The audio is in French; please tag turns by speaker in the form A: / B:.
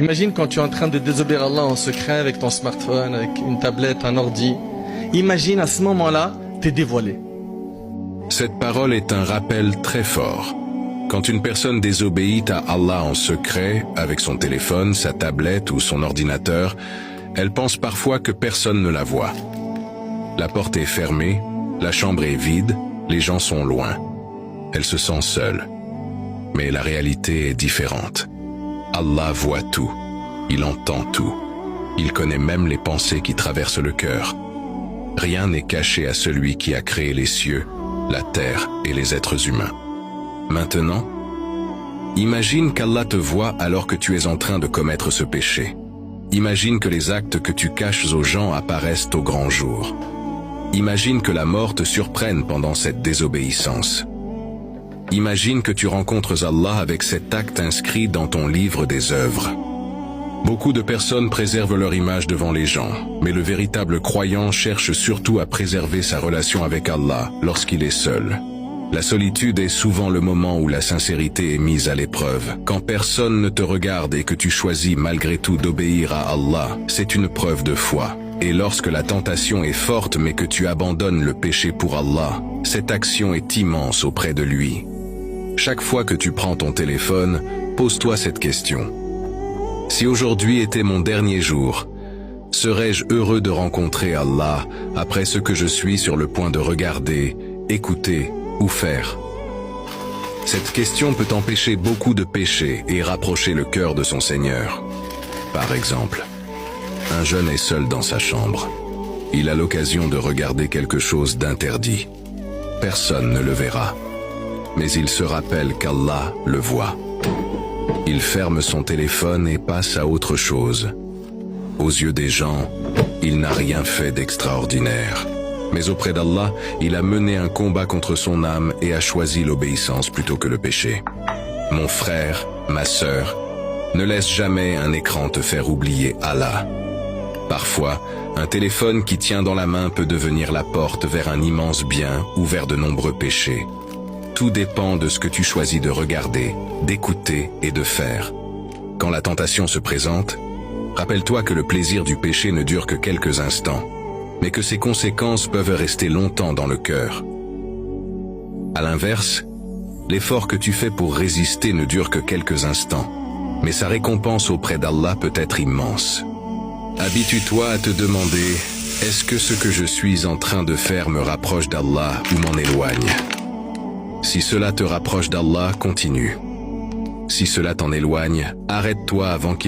A: Imagine quand tu es en train de désobéir à Allah en secret avec ton smartphone, avec une tablette, un ordi. Imagine à ce moment-là, t'es dévoilé.
B: Cette parole est un rappel très fort. Quand une personne désobéit à Allah en secret, avec son téléphone, sa tablette ou son ordinateur, elle pense parfois que personne ne la voit. La porte est fermée, la chambre est vide, les gens sont loin. Elle se sent seule. Mais la réalité est différente. Allah voit tout, il entend tout. Il connaît même les pensées qui traversent le cœur. Rien n'est caché à celui qui a créé les cieux, la terre et les êtres humains. Maintenant, imagine qu'Allah te voit alors que tu es en train de commettre ce péché. Imagine que les actes que tu caches aux gens apparaissent au grand jour. Imagine que la mort te surprenne pendant cette désobéissance. Imagine que tu rencontres Allah avec cet acte inscrit dans ton livre des œuvres. Beaucoup de personnes préservent leur image devant les gens, mais le véritable croyant cherche surtout à préserver sa relation avec Allah lorsqu'il est seul. La solitude est souvent le moment où la sincérité est mise à l'épreuve. Quand personne ne te regarde et que tu choisis malgré tout d'obéir à Allah, c'est une preuve de foi. Et lorsque la tentation est forte mais que tu abandonnes le péché pour Allah, cette action est immense auprès de lui. Chaque fois que tu prends ton téléphone, pose-toi cette question. Si aujourd'hui était mon dernier jour, serais-je heureux de rencontrer Allah après ce que je suis sur le point de regarder, écouter ou faire? Cette question peut empêcher beaucoup de péchés et rapprocher le cœur de son Seigneur. Par exemple, un jeune est seul dans sa chambre. Il a l'occasion de regarder quelque chose d'interdit. Personne ne le verra. Mais il se rappelle qu'Allah le voit. Il ferme son téléphone et passe à autre chose. Aux yeux des gens, il n'a rien fait d'extraordinaire. Mais auprès d'Allah, il a mené un combat contre son âme et a choisi l'obéissance plutôt que le péché. Mon frère, ma sœur, ne laisse jamais un écran te faire oublier Allah. Parfois, un téléphone qui tient dans la main peut devenir la porte vers un immense bien ou vers de nombreux péchés. Tout dépend de ce que tu choisis de regarder, d'écouter et de faire. Quand la tentation se présente, rappelle-toi que le plaisir du péché ne dure que quelques instants, mais que ses conséquences peuvent rester longtemps dans le cœur. À l'inverse, l'effort que tu fais pour résister ne dure que quelques instants, mais sa récompense auprès d'Allah peut être immense. Habitue-toi à te demander, est-ce que ce que je suis en train de faire me rapproche d'Allah ou m'en éloigne? Si cela te rapproche d'Allah, continue. Si cela t'en éloigne, arrête-toi avant qu'il